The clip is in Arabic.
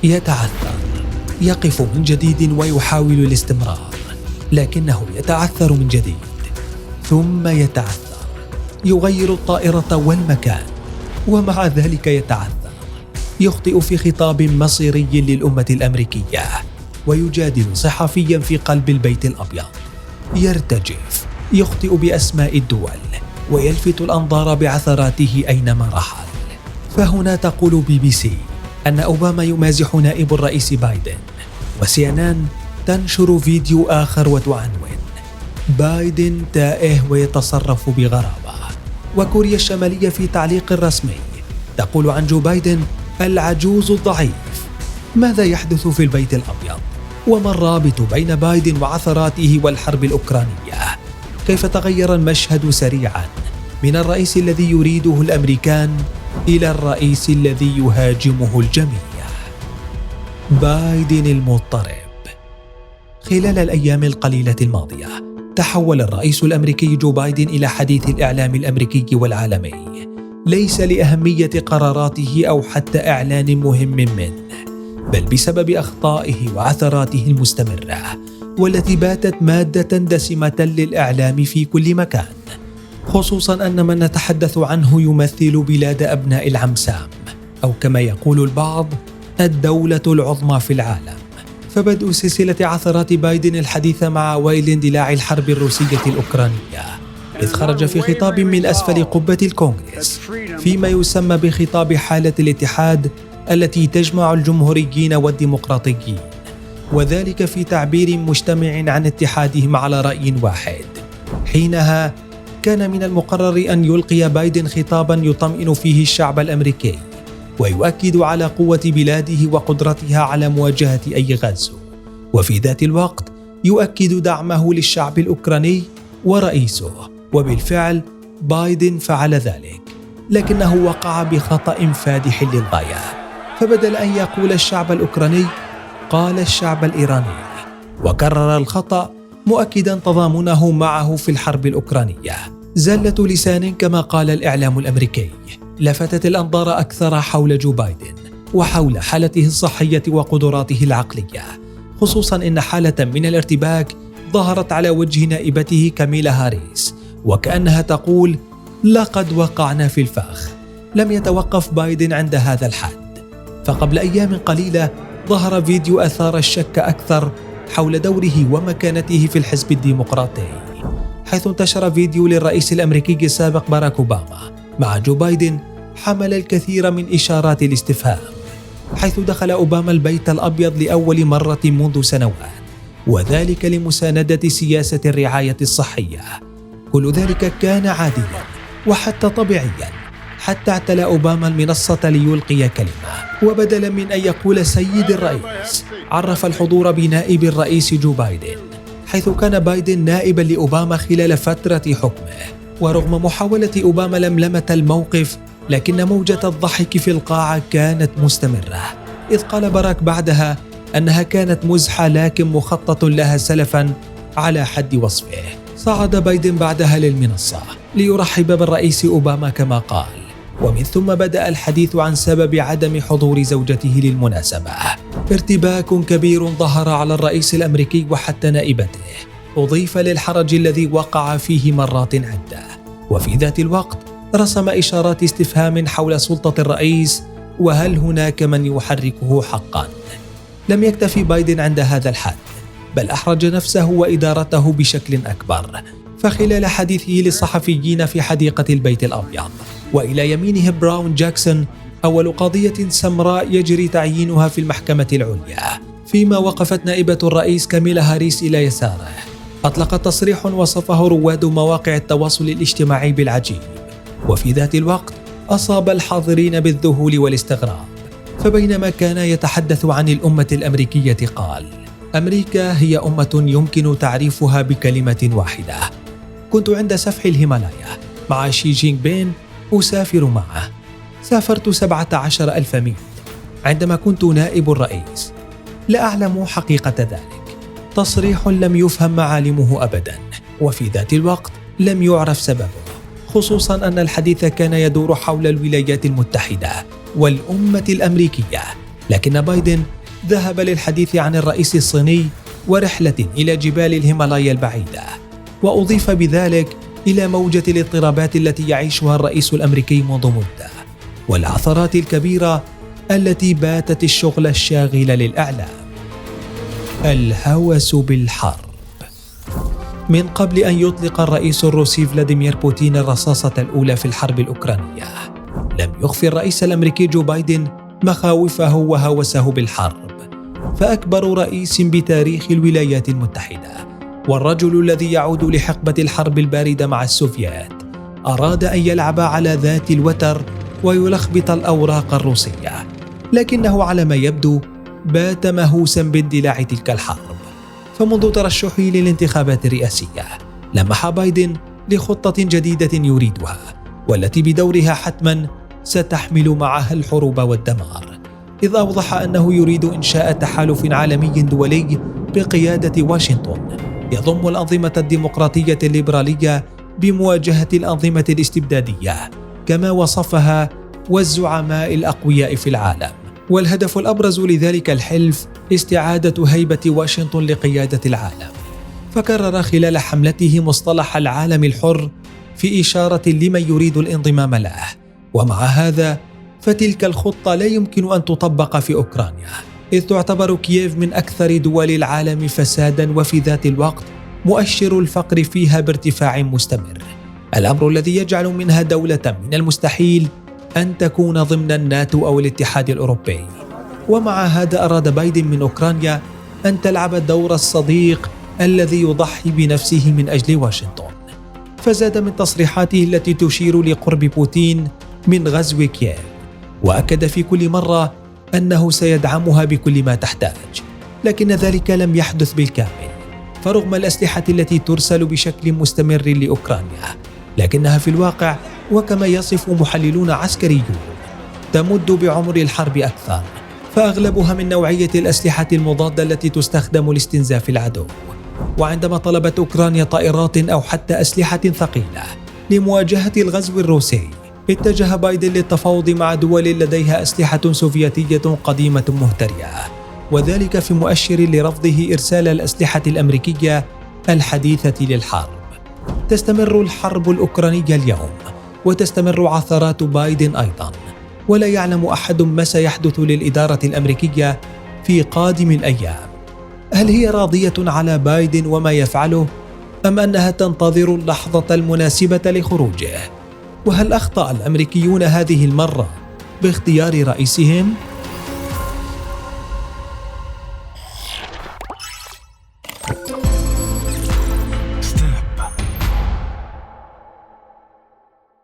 يتعثر، يقف من جديد ويحاول الاستمرار، لكنه يتعثر من جديد، ثم يتعثر، يغير الطائرة والمكان، ومع ذلك يتعثر، يخطئ في خطاب مصيري للأمة الأمريكية، ويجادل صحفيا في قلب البيت الأبيض، يرتجف، يخطئ بأسماء الدول، ويلفت الأنظار بعثراته أينما رحل. فهنا تقول BBC أن أوباما يمازح نائب الرئيس بايدن، وCNN تنشر فيديو آخر وتعنون: بايدن تائه ويتصرف بغرابة. وكوريا الشمالية في تعليق رسمي تقول عن جو بايدن: العجوز الضعيف. ماذا يحدث في البيت الأبيض؟ وما الرابط بين بايدن وعثراته والحرب الأوكرانية؟ كيف تغير المشهد سريعا من الرئيس الذي يريده الأمريكان إلى الرئيس الذي يهاجمه الجميع؟ بايدن المضطرب. خلال الأيام القليلة الماضية تحول الرئيس الأمريكي جو بايدن إلى حديث الإعلام الأمريكي والعالمي، ليس لأهمية قراراته أو حتى إعلان مهم منه، بل بسبب أخطائه وعثراته المستمرة، والتي باتت مادة دسمة للإعلام في كل مكان، خصوصا أن من نتحدث عنه يمثل بلاد أبناء العمسام، أو كما يقول البعض الدولة العظمى في العالم. فبدء سلسلة عثرات بايدن الحديثة مع أوائل اندلاع الحرب الروسية الأوكرانية، إذ خرج في خطاب من أسفل قبة الكونغرس فيما يسمى بخطاب حالة الاتحاد التي تجمع الجمهوريين والديمقراطيين، وذلك في تعبير مجتمع عن اتحادهم على رأي واحد. حينها كان من المقرر أن يلقي بايدن خطابا يطمئن فيه الشعب الأمريكي، ويؤكد على قوة بلاده وقدرتها على مواجهة أي غزو، وفي ذات الوقت يؤكد دعمه للشعب الأوكراني ورئيسه. وبالفعل بايدن فعل ذلك، لكنه وقع بخطأ فادح للغاية، فبدل أن يقول الشعب الأوكراني قال الشعب الإيراني، وكرر الخطأ مؤكدا تضامنه معه في الحرب الأوكرانية. زلة لسان كما قال الإعلام الأمريكي لفتت الأنظار أكثر حول جو بايدن وحول حالته الصحية وقدراته العقلية، خصوصا إن حالة من الارتباك ظهرت على وجه نائبته كاميلا هاريس، وكأنها تقول: لقد وقعنا في الفخ. لم يتوقف بايدن عند هذا الحد، فقبل أيام قليلة ظهر فيديو أثار الشك أكثر حول دوره ومكانته في الحزب الديمقراطي، حيث انتشر فيديو للرئيس الأمريكي السابق باراك أوباما مع جو بايدن حمل الكثير من إشارات الاستفهام، حيث دخل أوباما البيت الأبيض لأول مرة منذ سنوات، وذلك لمساندة سياسة الرعاية الصحية. كل ذلك كان عاديا وحتى طبيعيا، حتى اعتلى أوباما المنصة ليلقي كلمة، وبدلا من أن يقول سيد الرئيس عرف الحضور بنائب الرئيس جو بايدن، حيث كان بايدن نائبا لأوباما خلال فترة حكمه. ورغم محاولة أوباما لملمة الموقف، لكن موجة الضحك في القاعة كانت مستمرة، إذ قال باراك بعدها أنها كانت مزحة لكن مخطط لها سلفا على حد وصفه. صعد بايدن بعدها للمنصة ليرحب بالرئيس أوباما كما قال، ومن ثم بدأ الحديث عن سبب عدم حضور زوجته للمناسبة. ارتباك كبير ظهر على الرئيس الأمريكي وحتى نائبته، أضيف للحرج الذي وقع فيه مرات عدة، وفي ذات الوقت رسم إشارات استفهام حول سلطة الرئيس، وهل هناك من يحركه حقا؟ لم يكتفي بايدن عند هذا الحد، بل أحرج نفسه وإدارته بشكل أكبر، فخلال حديثه للصحفيين في حديقة البيت الأبيض وإلى يمينه براون جاكسون، أول قضية سمراء يجري تعيينها في المحكمة العليا، فيما وقفت نائبة الرئيس كاميلا هاريس إلى يساره، أطلق تصريح وصفه رواد مواقع التواصل الاجتماعي بالعجيب، وفي ذات الوقت أصاب الحاضرين بالذهول والاستغراب. فبينما كان يتحدث عن الأمة الأمريكية قال: أمريكا هي أمة يمكن تعريفها بكلمة واحدة. كنت عند سفح الهيمالايا مع شي جينغ بين أسافر معه، سافرت 17,000 ميل عندما كنت نائب الرئيس، لا أعلم حقيقة ذلك. تصريح لم يفهم معالمه أبدا، وفي ذات الوقت لم يعرف سببه، خصوصا أن الحديث كان يدور حول الولايات المتحدة والأمة الأمريكية لكن بايدن ذهب للحديث عن الرئيس الصيني ورحلة إلى جبال الهيمالايا البعيدة، وأضيف بذلك إلى موجة الاضطرابات التي يعيشها الرئيس الأمريكي منذ مدة، والعثرات الكبيرة التي باتت الشغل الشاغل للإعلام. الهوس بالحرب. من قبل أن يطلق الرئيس الروسي فلاديمير بوتين الرصاصة الأولى في الحرب الأوكرانية، لم يخفي الرئيس الأمريكي جو بايدن مخاوفه وهوسه بالحرب، فأكبر رئيس بتاريخ الولايات المتحدة والرجل الذي يعود لحقبة الحرب الباردة مع السوفيات أراد أن يلعب على ذات الوتر ويلخبط الأوراق الروسية، لكنه على ما يبدو بات مهووسا باندلاع تلك الحرب. فمنذ ترشحه للانتخابات الرئاسية لمح بايدن لخطة جديدة يريدها، والتي بدورها حتما ستحمل معها الحروب والدمار، إذ أوضح أنه يريد إنشاء تحالف عالمي دولي بقيادة واشنطن يضم الأنظمة الديمقراطية الليبرالية بمواجهة الأنظمة الاستبدادية كما وصفها والزعماء الأقوياء في العالم. والهدف الأبرز لذلك الحلف استعادة هيبة واشنطن لقيادة العالم. فكرر خلال حملته مصطلح العالم الحر في إشارة لمن يريد الانضمام له، ومع هذا فتلك الخطة لا يمكن أن تطبق في أوكرانيا، إذ تعتبر كييف من أكثر دول العالم فسادا، وفي ذات الوقت مؤشر الفقر فيها بارتفاع مستمر، الأمر الذي يجعل منها دولة من المستحيل أن تكون ضمن الناتو أو الاتحاد الأوروبي. ومع هذا أراد بايدن من أوكرانيا أن تلعب دور الصديق الذي يضحي بنفسه من أجل واشنطن. فزاد من تصريحاته التي تشير لقرب بوتين من غزو كييف، وأكد في كل مرة أنه سيدعمها بكل ما تحتاج، لكن ذلك لم يحدث بالكامل. فرغم الأسلحة التي ترسل بشكل مستمر لأوكرانيا، لكنها في الواقع وكما يصف محللون عسكريون تمد بعمر الحرب أكثر، فأغلبها من نوعية الأسلحة المضادة التي تستخدم لاستنزاف العدو. وعندما طلبت أوكرانيا طائرات أو حتى أسلحة ثقيلة لمواجهة الغزو الروسي، اتجه بايدن للتفاوض مع دول لديها أسلحة سوفيتية قديمة مهترئة، وذلك في مؤشر لرفضه إرسال الأسلحة الأمريكية الحديثة للحرب. تستمر الحرب الأوكرانية اليوم، وتستمر عثرات بايدن أيضا، ولا يعلم أحد ما سيحدث للإدارة الأمريكية في قادم الأيام. هل هي راضية على بايدن وما يفعله، أم أنها تنتظر اللحظة المناسبة لخروجه؟ وهل أخطأ الأمريكيون هذه المرة باختيار رئيسهم؟